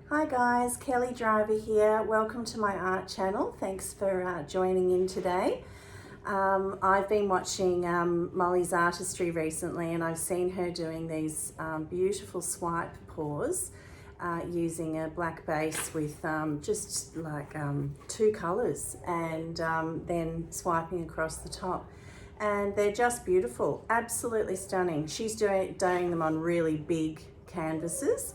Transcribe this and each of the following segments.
Hi guys, Kelly Driver here. Welcome to my art channel. Thanks for joining in today. I've been watching Molly's artistry recently, and I've seen her doing these beautiful swipe pours using a black base with just like two colours, and then swiping across the top. And they're just beautiful, absolutely stunning. She's doing them on really big canvases.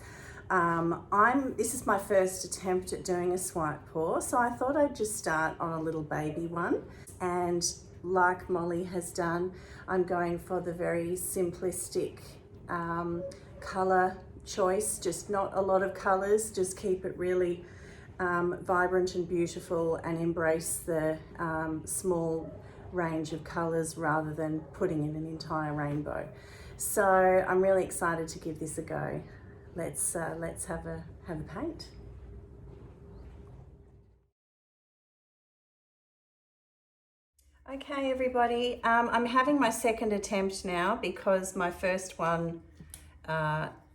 This is my first attempt at doing a swipe pour, so I thought I'd just start on a little baby one. And like Molly has done, I'm going for the very simplistic colour choice, just not a lot of colours, just keep it really vibrant and beautiful, and embrace the small range of colours rather than putting in an entire rainbow. So I'm really excited to give this a go. Let's have a paint. Okay, everybody, I'm having my second attempt now because my first one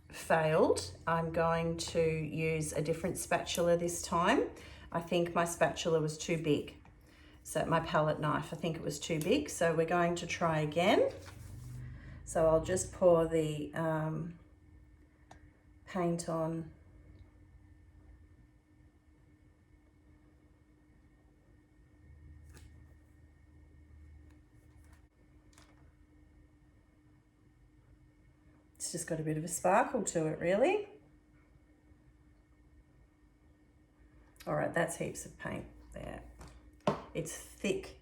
failed. I'm going to use a different spatula this time. I think my spatula was too big. So my palette knife, I think it was too big. So we're going to try again. So I'll just pour the paint on. It's just got a bit of a sparkle to it, really. All right, that's heaps of paint there. It's thick.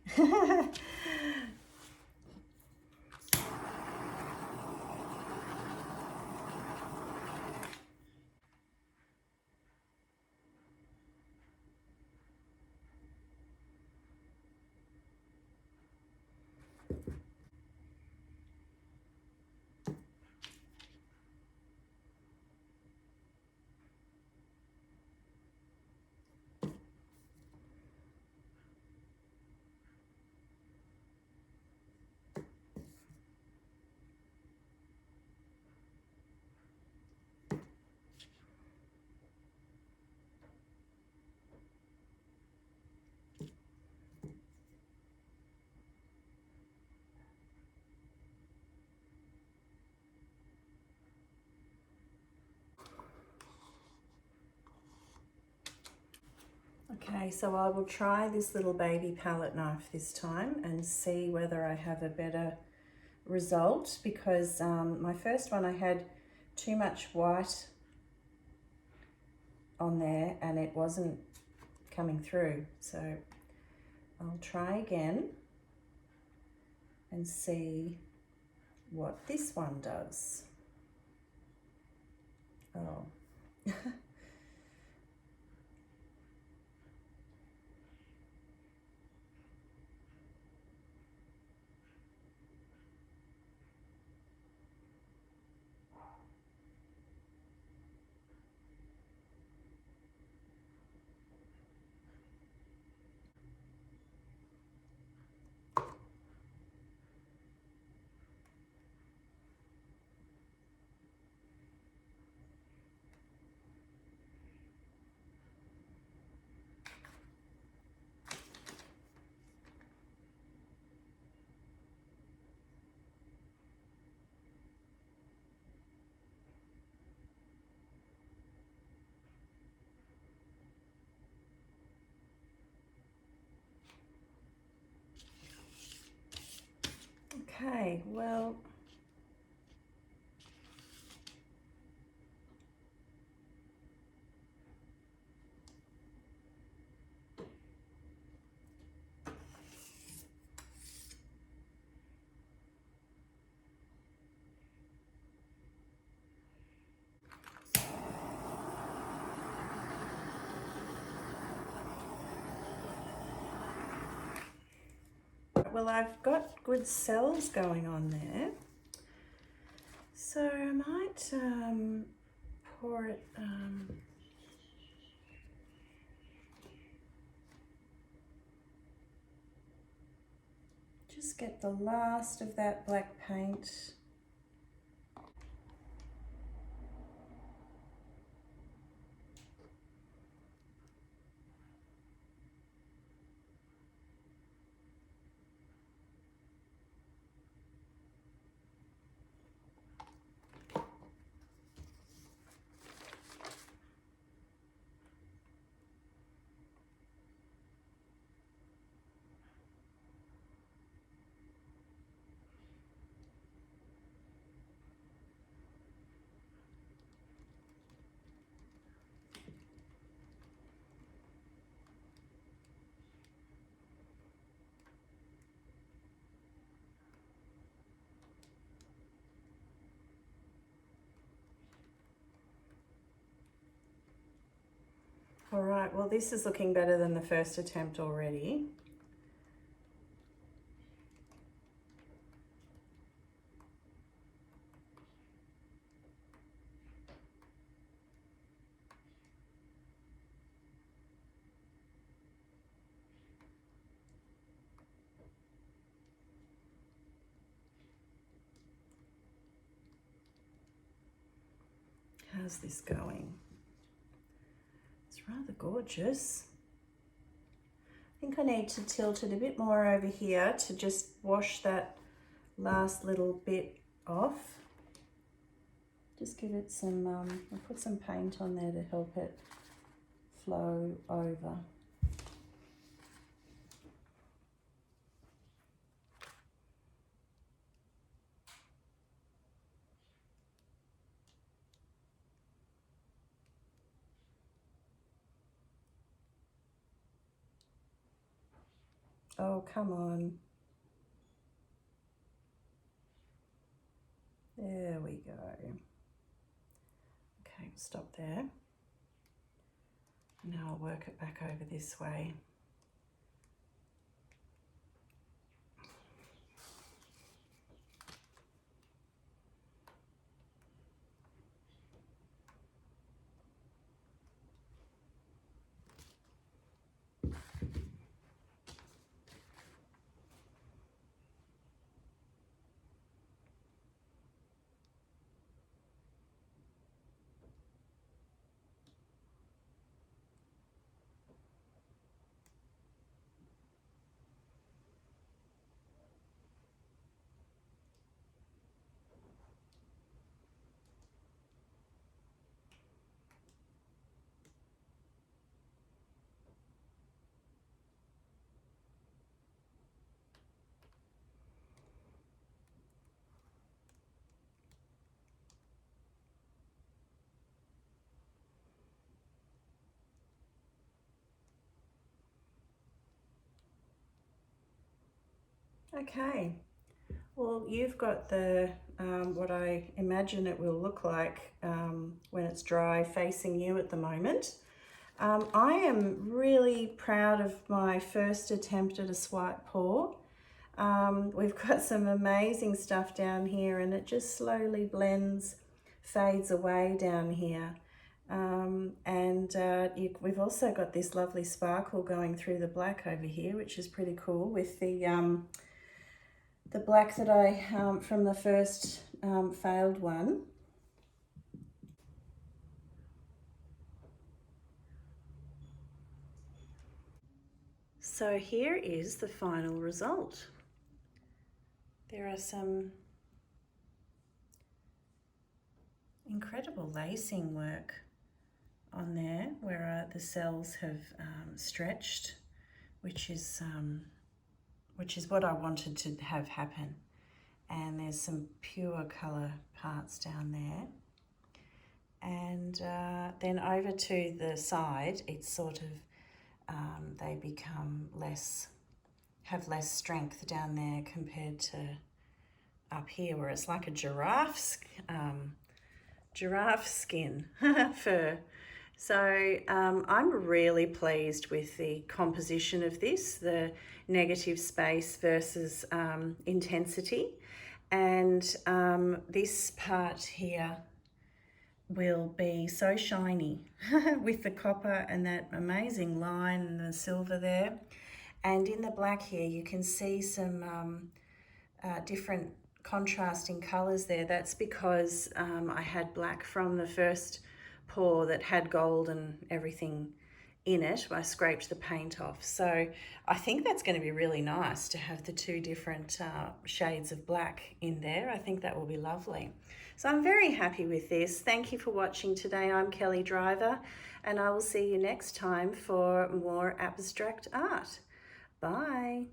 Okay, so I will try this little baby palette knife this time and see whether I have a better result, because my first one I had too much white on there and it wasn't coming through. So I'll try again and see what this one does. Oh. Okay, well, I've got good cells going on there. So I might pour it, just get the last of that black paint. All right, well, this is looking better than the first attempt already. How's this going? It's rather gorgeous. I think I need to tilt it a bit more over here to just wash that last little bit off. Just give it some, I'll put some paint on there to help it flow over. Oh, come on. There we go. Okay, stop there. Now I'll work it back over this way. Okay, well, you've got the what I imagine it will look like when it's dry facing you at the moment. I am really proud of my first attempt at a swipe pour. We've got some amazing stuff down here, and it just slowly blends, fades away down here. We've also got this lovely sparkle going through the black over here, which is pretty cool, with the black that I from the first failed one. So here is the final result. There are some incredible lacing work on there where the cells have stretched, which is what I wanted to have happen. And there's some pure colour parts down there. And then over to the side, it's sort of, they become have less strength down there compared to up here, where it's like a giraffe skin fur. So I'm really pleased with the composition of this, the negative space versus intensity. And this part here will be so shiny with the copper and that amazing line and the silver there. And in the black here, you can see some different contrasting colours there. That's because I had black from the first pour that had gold and everything in it. I scraped the paint off. So I think that's going to be really nice to have the two different shades of black in there. I think that will be lovely. So I'm very happy with this. Thank you for watching today. I'm Kelly Driver, and I will see you next time for more abstract art. Bye.